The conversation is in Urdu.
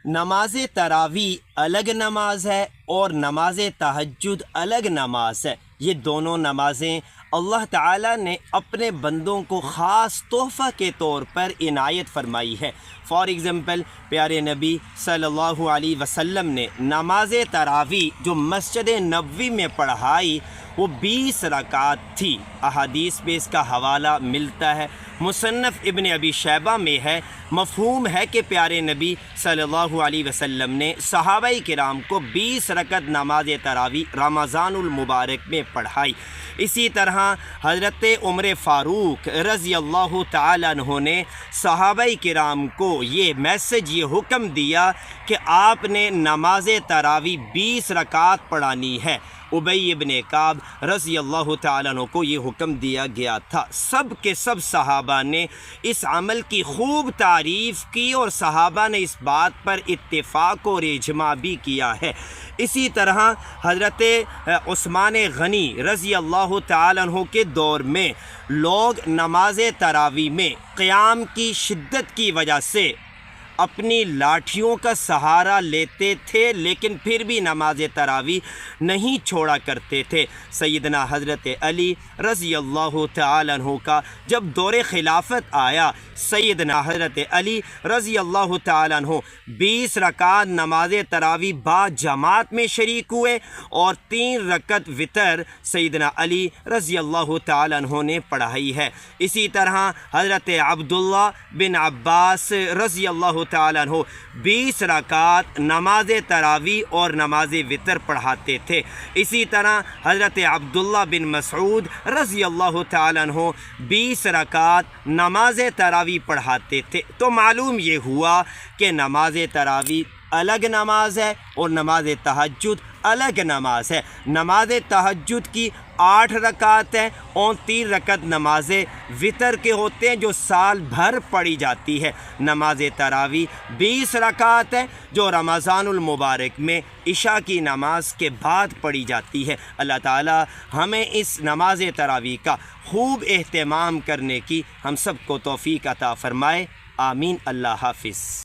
نماز تراویح الگ نماز ہے اور نماز تہجد الگ نماز ہے۔ یہ دونوں نمازیں اللہ تعالیٰ نے اپنے بندوں کو خاص تحفہ کے طور پر عنایت فرمائی ہے۔ فار ایگزامپل پیارے نبی صلی اللہ علیہ وسلم نے نماز تراویح جو مسجد نبوی میں پڑھائی وہ 20 رکعات تھی۔ احادیث میں اس کا حوالہ ملتا ہے، مصنف ابن ابی شیبہ میں ہے۔ مفہوم ہے کہ پیارے نبی صلی اللہ علیہ وسلم نے صحابہ کرام کو 20 رکعت نماز تراویح رمضان المبارک میں پڑھائی۔ اسی طرح حضرت عمر فاروق رضی اللہ تعالیٰ عنہ نے صحابہ کرام کو یہ میسج، یہ حکم دیا کہ آپ نے نماز تراویح 20 رکعات پڑھانی ہے۔ ابی ابن کعب رضی اللہ تعالیٰ عنہ کو یہ حکم دیا گیا تھا۔ سب کے سب صحابہ نے اس عمل کی خوب تعریف کی اور صحابہ نے اس بات پر اتفاق اور اجماع بھی کیا ہے۔ اسی طرح حضرت عثمان غنی رضی اللہ تعالیٰ عنہ کے دور میں لوگ نماز تراویح میں قیام کی شدت کی وجہ سے اپنی لاٹھیوں کا سہارا لیتے تھے، لیکن پھر بھی نماز تراویح نہیں چھوڑا کرتے تھے۔ سیدنا حضرت علی رضی اللہ تعالیٰ عنہ کا جب دور خلافت آیا، سیدنا حضرت علی رضی اللہ تعالیٰ عنہ 20 رکعت نماز تراویح با جماعت میں شریک ہوئے اور 3 رکعت وتر سیدنا علی رضی اللہ تعالیٰ عنہ نے پڑھائی ہے۔ اسی طرح حضرت عبداللہ بن عباس رضی اللہ تعالیٰ عنہ 20 رکعت نماز تراویح اور نماز وتر پڑھاتے تھے۔ اسی طرح حضرت عبداللہ بن مسعود رضی اللہ تعالیٰ عنہ 20 رکعت نماز تراویح پڑھاتے تھے۔ تو معلوم یہ ہوا کہ نماز تراویح الگ نماز ہے اور نماز تہجد الگ نماز ہے۔ نماز تہجد کی 8 رکعت ہیں اور 3 رکعت نماز وتر کے ہوتے ہیں جو سال بھر پڑھی جاتی ہے۔ نماز تراویح 20 رکعت ہے جو رمضان المبارک میں عشاء کی نماز کے بعد پڑھی جاتی ہے۔ اللہ تعالی ہمیں اس نماز تراویح کا خوب اہتمام کرنے کی ہم سب کو توفیق عطا فرمائے۔ آمین۔ اللہ حافظ۔